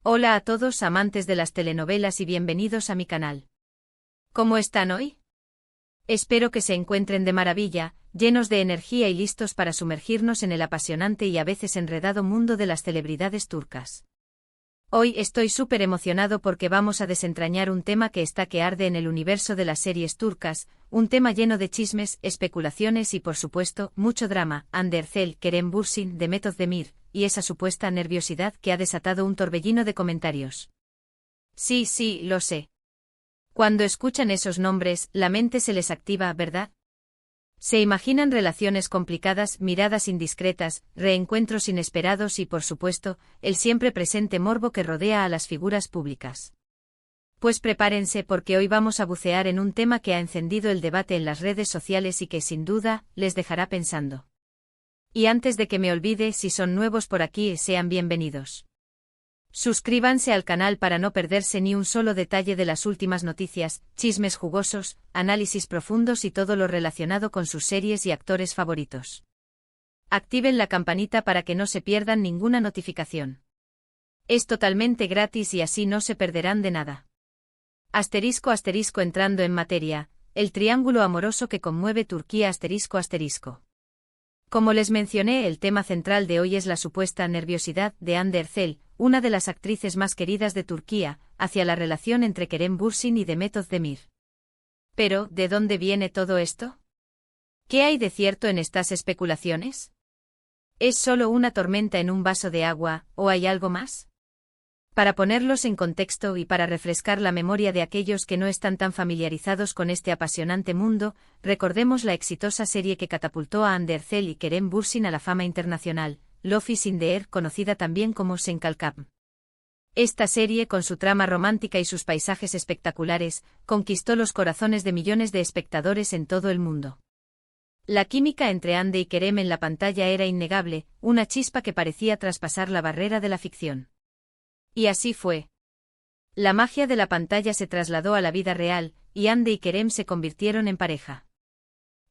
Hola a todos amantes de las telenovelas y bienvenidos a mi canal. ¿Cómo están hoy? Espero que se encuentren de maravilla, llenos de energía y listos para sumergirnos en el apasionante y a veces enredado mundo de las celebridades turcas. Hoy estoy súper emocionado porque vamos a desentrañar un tema que está que arde en el universo de las series turcas, un tema lleno de chismes, especulaciones y por supuesto, mucho drama. Hande Erçel, Kerem Bürsin, Demet Özdemir, y esa supuesta nerviosidad que ha desatado un torbellino de comentarios. Sí, lo sé. Cuando escuchan esos nombres, la mente se les activa, ¿verdad? Se imaginan relaciones complicadas, miradas indiscretas, reencuentros inesperados y, por supuesto, el siempre presente morbo que rodea a las figuras públicas. Pues prepárense porque hoy vamos a bucear en un tema que ha encendido el debate en las redes sociales y que, sin duda, les dejará pensando. Y antes de que me olvide, si son nuevos por aquí, sean bienvenidos. Suscríbanse al canal para no perderse ni un solo detalle de las últimas noticias, chismes jugosos, análisis profundos y todo lo relacionado con sus series y actores favoritos. Activen la campanita para que no se pierdan ninguna notificación. Es totalmente gratis y así no se perderán de nada. Asterisco entrando en materia, el triángulo amoroso que conmueve Turquía asterisco. Como les mencioné, el tema central de hoy es la supuesta nerviosidad de Hande Erçel, una de las actrices más queridas de Turquía, hacia la relación entre Kerem Bürsin y Demet Özdemir. Pero, ¿de dónde viene todo esto? ¿Qué hay de cierto en estas especulaciones? ¿Es solo una tormenta en un vaso de agua, o hay algo más? Para ponerlos en contexto y para refrescar la memoria de aquellos que no están tan familiarizados con este apasionante mundo, recordemos la exitosa serie que catapultó a Hande Erçel y Kerem Bürsin a la fama internacional, Lofi Sindeer, conocida también como Senkalkam. Esta serie, con su trama romántica y sus paisajes espectaculares, conquistó los corazones de millones de espectadores en todo el mundo. La química entre Hande y Kerem en la pantalla era innegable, una chispa que parecía traspasar la barrera de la ficción. Y así fue. La magia de la pantalla se trasladó a la vida real, y Hande y Kerem se convirtieron en pareja.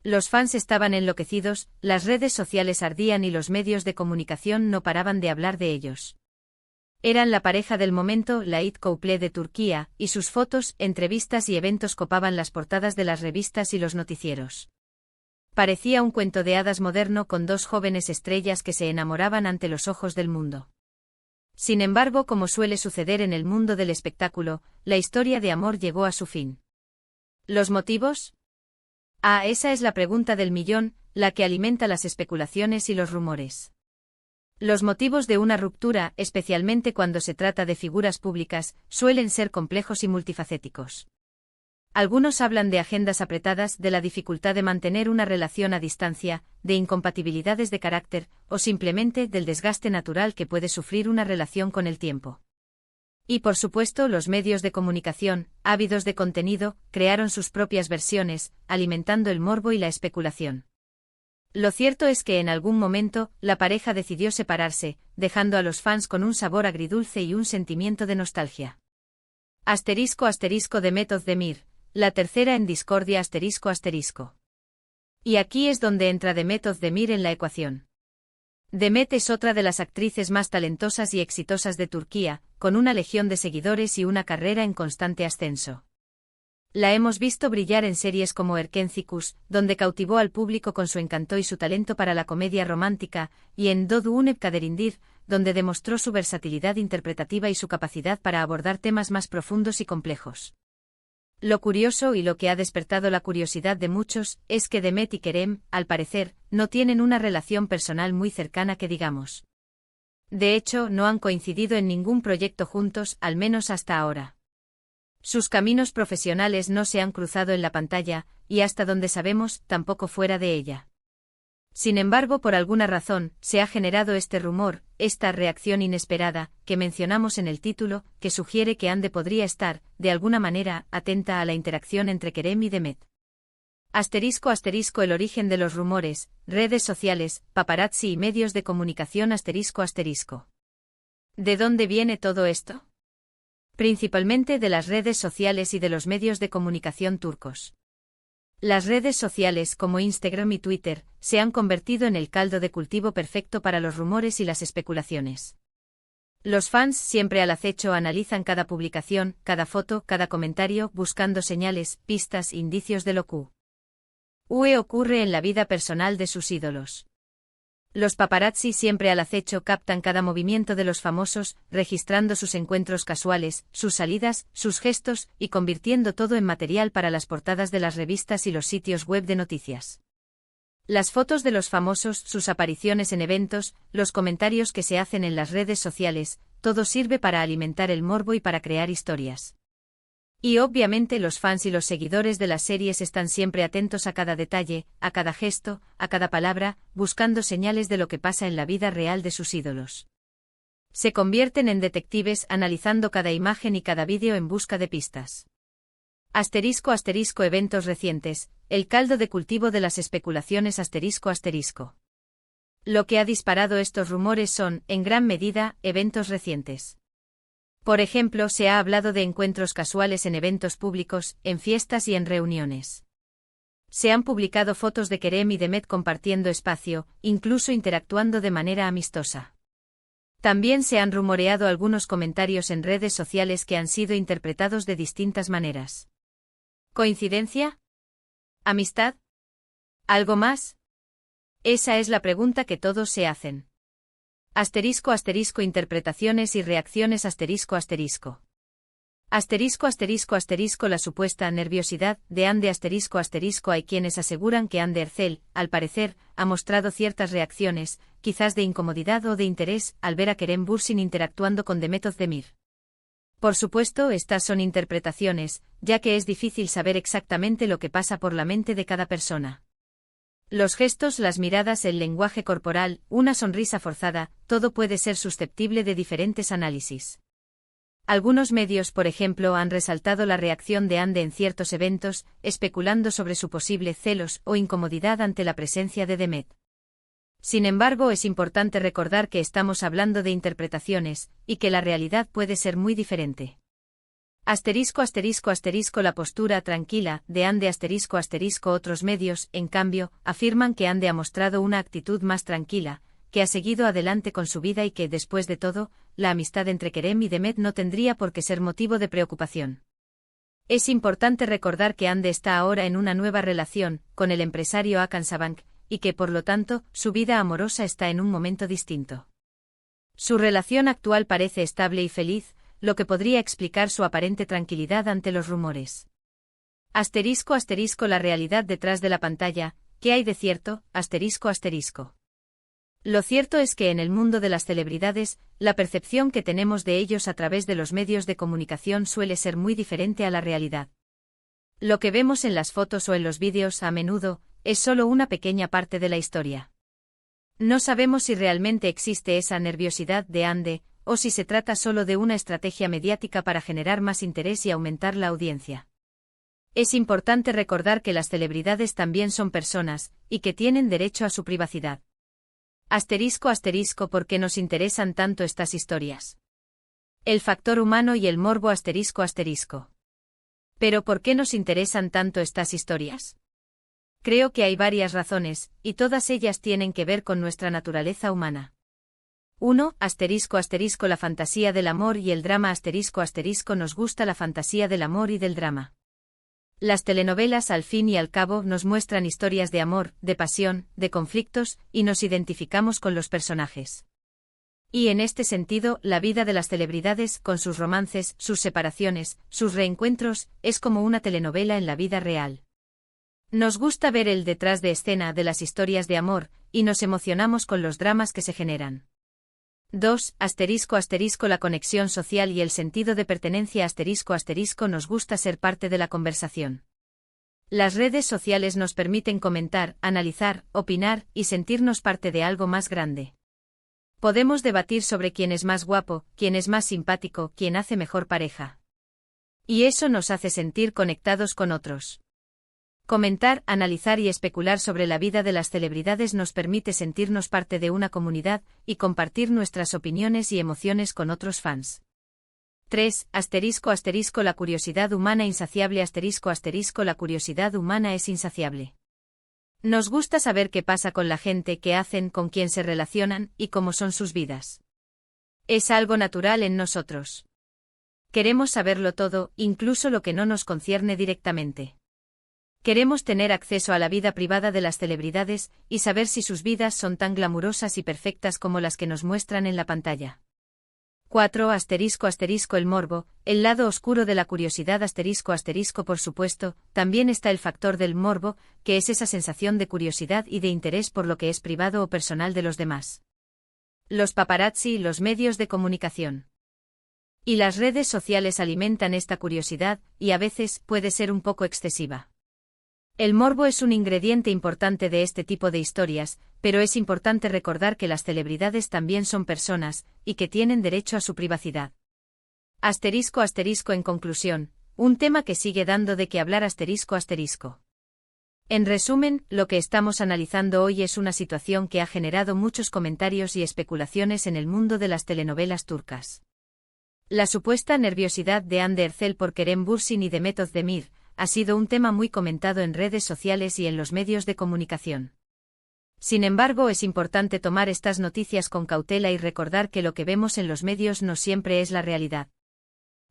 Los fans estaban enloquecidos, las redes sociales ardían y los medios de comunicación no paraban de hablar de ellos. Eran la pareja del momento, la it couple de Turquía, y sus fotos, entrevistas y eventos copaban las portadas de las revistas y los noticieros. Parecía un cuento de hadas moderno con dos jóvenes estrellas que se enamoraban ante los ojos del mundo. Sin embargo, como suele suceder en el mundo del espectáculo, la historia de amor llegó a su fin. ¿Los motivos? Esa es la pregunta del millón, la que alimenta las especulaciones y los rumores. Los motivos de una ruptura, especialmente cuando se trata de figuras públicas, suelen ser complejos y multifacéticos. Algunos hablan de agendas apretadas, de la dificultad de mantener una relación a distancia, de incompatibilidades de carácter, o simplemente del desgaste natural que puede sufrir una relación con el tiempo. Y por supuesto, los medios de comunicación, ávidos de contenido, crearon sus propias versiones, alimentando el morbo y la especulación. Lo cierto es que en algún momento, la pareja decidió separarse, dejando a los fans con un sabor agridulce y un sentimiento de nostalgia. Demet Özdemir, la tercera en discordia asterisco. Y aquí es donde entra Demet Özdemir en la ecuación. Demet es otra de las actrices más talentosas y exitosas de Turquía, con una legión de seguidores y una carrera en constante ascenso. La hemos visto brillar en series como Erkencikus, donde cautivó al público con su encanto y su talento para la comedia romántica, y en Doğduğun Kaderindir, donde demostró su versatilidad interpretativa y su capacidad para abordar temas más profundos y complejos. Lo curioso y lo que ha despertado la curiosidad de muchos es que Demet y Kerem, al parecer, no tienen una relación personal muy cercana que digamos. De hecho, no han coincidido en ningún proyecto juntos, al menos hasta ahora. Sus caminos profesionales no se han cruzado en la pantalla, y hasta donde sabemos, tampoco fuera de ella. Sin embargo, por alguna razón, se ha generado este rumor, esta reacción inesperada, que mencionamos en el título, que sugiere que Hande podría estar, de alguna manera, atenta a la interacción entre Kerem y Demet. El origen de los rumores, redes sociales, paparazzi y medios de comunicación ¿De dónde viene todo esto? Principalmente de las redes sociales y de los medios de comunicación turcos. Las redes sociales como Instagram y Twitter se han convertido en el caldo de cultivo perfecto para los rumores y las especulaciones. Los fans siempre al acecho analizan cada publicación, cada foto, cada comentario, buscando señales, pistas, indicios de lo que ocurre en la vida personal de sus ídolos. Los paparazzi siempre al acecho captan cada movimiento de los famosos, registrando sus encuentros casuales, sus salidas, sus gestos, y convirtiendo todo en material para las portadas de las revistas y los sitios web de noticias. Las fotos de los famosos, sus apariciones en eventos, los comentarios que se hacen en las redes sociales, todo sirve para alimentar el morbo y para crear historias. Y obviamente los fans y los seguidores de las series están siempre atentos a cada detalle, a cada gesto, a cada palabra, buscando señales de lo que pasa en la vida real de sus ídolos. Se convierten en detectives analizando cada imagen y cada vídeo en busca de pistas. **** Eventos recientes, el caldo de cultivo de las especulaciones ****. Lo que ha disparado estos rumores son, en gran medida, eventos recientes. Por ejemplo, se ha hablado de encuentros casuales en eventos públicos, en fiestas y en reuniones. Se han publicado fotos de Kerem y Demet compartiendo espacio, incluso interactuando de manera amistosa. También se han rumoreado algunos comentarios en redes sociales que han sido interpretados de distintas maneras. ¿Coincidencia? ¿Amistad? ¿Algo más? Esa es la pregunta que todos se hacen. **** Interpretaciones y reacciones ****. La supuesta nerviosidad de Ande ***. Hay quienes aseguran que Ande Ercel, al parecer, ha mostrado ciertas reacciones, quizás de incomodidad o de interés, al ver a Kerem Bürsin interactuando con Demet Özdemir. Por supuesto, estas son interpretaciones, ya que es difícil saber exactamente lo que pasa por la mente de cada persona. Los gestos, las miradas, el lenguaje corporal, una sonrisa forzada, todo puede ser susceptible de diferentes análisis. Algunos medios, por ejemplo, han resaltado la reacción de Ande en ciertos eventos, especulando sobre su posible celos o incomodidad ante la presencia de Demet. Sin embargo, es importante recordar que estamos hablando de interpretaciones, y que la realidad puede ser muy diferente. La postura tranquila de Ande Otros medios, en cambio, afirman que Ande ha mostrado una actitud más tranquila, que ha seguido adelante con su vida y que, después de todo, la amistad entre Kerem y Demet no tendría por qué ser motivo de preocupación. Es importante recordar que Ande está ahora en una nueva relación, con el empresario Hakan Sabank, y que por lo tanto, su vida amorosa está en un momento distinto. Su relación actual parece estable y feliz, lo que podría explicar su aparente tranquilidad ante los rumores. La realidad detrás de la pantalla, ¿qué hay de cierto? Lo cierto es que en el mundo de las celebridades, la percepción que tenemos de ellos a través de los medios de comunicación suele ser muy diferente a la realidad. Lo que vemos en las fotos o en los vídeos, a menudo, es solo una pequeña parte de la historia. No sabemos si realmente existe esa nerviosidad de Ande, o si se trata solo de una estrategia mediática para generar más interés y aumentar la audiencia. Es importante recordar que las celebridades también son personas, y que tienen derecho a su privacidad. ¿Por qué nos interesan tanto estas historias? El factor humano y el morbo ***. ¿Pero por qué nos interesan tanto estas historias? Creo que hay varias razones, y todas ellas tienen que ver con nuestra naturaleza humana. 1. La fantasía del amor y el drama Nos gusta la fantasía del amor y del drama. Las telenovelas al fin y al cabo nos muestran historias de amor, de pasión, de conflictos, y nos identificamos con los personajes. Y en este sentido, la vida de las celebridades, con sus romances, sus separaciones, sus reencuentros, es como una telenovela en la vida real. Nos gusta ver el detrás de escena de las historias de amor, y nos emocionamos con los dramas que se generan. 2. La conexión social y el sentido de pertenencia Nos gusta ser parte de la conversación. Las redes sociales nos permiten comentar, analizar, opinar, y sentirnos parte de algo más grande. Podemos debatir sobre quién es más guapo, quién es más simpático, quién hace mejor pareja. Y eso nos hace sentir conectados con otros. Comentar, analizar y especular sobre la vida de las celebridades nos permite sentirnos parte de una comunidad y compartir nuestras opiniones y emociones con otros fans. 3. La curiosidad humana insaciable La curiosidad humana es insaciable. Nos gusta saber qué pasa con la gente, qué hacen, con quién se relacionan y cómo son sus vidas. Es algo natural en nosotros. Queremos saberlo todo, incluso lo que no nos concierne directamente. Queremos tener acceso a la vida privada de las celebridades y saber si sus vidas son tan glamurosas y perfectas como las que nos muestran en la pantalla. 4. El morbo, el lado oscuro de la curiosidad por supuesto, también está el factor del morbo, que es esa sensación de curiosidad y de interés por lo que es privado o personal de los demás. Los paparazzi y los medios de comunicación. Y las redes sociales alimentan esta curiosidad, y a veces puede ser un poco excesiva. El morbo es un ingrediente importante de este tipo de historias, pero es importante recordar que las celebridades también son personas, y que tienen derecho a su privacidad. En conclusión, un tema que sigue dando de qué hablar. En resumen, lo que estamos analizando hoy es una situación que ha generado muchos comentarios y especulaciones en el mundo de las telenovelas turcas. La supuesta nerviosidad de Hande Erçel por Kerem Bürsin y Demet Özdemir ha sido un tema muy comentado en redes sociales y en los medios de comunicación. Sin embargo, es importante tomar estas noticias con cautela y recordar que lo que vemos en los medios no siempre es la realidad.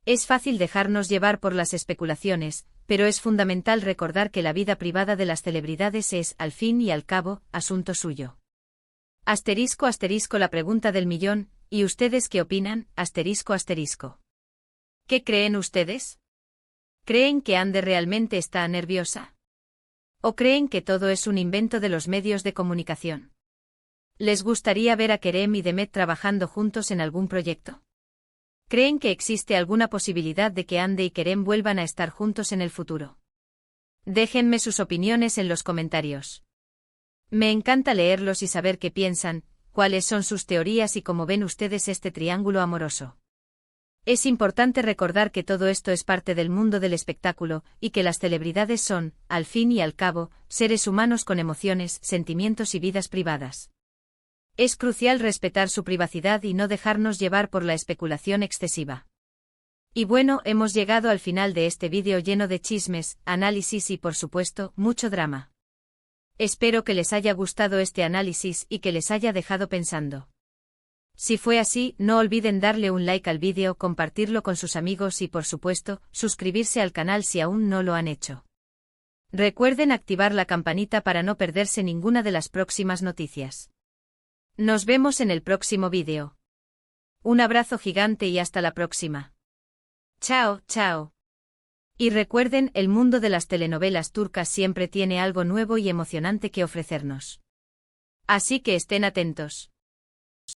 Es fácil dejarnos llevar por las especulaciones, pero es fundamental recordar que la vida privada de las celebridades es, al fin y al cabo, asunto suyo. La pregunta del millón, ¿y ustedes qué opinan? ¿Qué creen ustedes? ¿Creen que Hande realmente está nerviosa? ¿O creen que todo es un invento de los medios de comunicación? ¿Les gustaría ver a Kerem y Demet trabajando juntos en algún proyecto? ¿Creen que existe alguna posibilidad de que Hande y Kerem vuelvan a estar juntos en el futuro? Déjenme sus opiniones en los comentarios. Me encanta leerlos y saber qué piensan, cuáles son sus teorías y cómo ven ustedes este triángulo amoroso. Es importante recordar que todo esto es parte del mundo del espectáculo, y que las celebridades son, al fin y al cabo, seres humanos con emociones, sentimientos y vidas privadas. Es crucial respetar su privacidad y no dejarnos llevar por la especulación excesiva. Y bueno, hemos llegado al final de este vídeo lleno de chismes, análisis y por supuesto, mucho drama. Espero que les haya gustado este análisis y que les haya dejado pensando. Si fue así, no olviden darle un like al vídeo, compartirlo con sus amigos y por supuesto, suscribirse al canal si aún no lo han hecho. Recuerden activar la campanita para no perderse ninguna de las próximas noticias. Nos vemos en el próximo vídeo. Un abrazo gigante y hasta la próxima. Chao, chao. Y recuerden, el mundo de las telenovelas turcas siempre tiene algo nuevo y emocionante que ofrecernos. Así que estén atentos.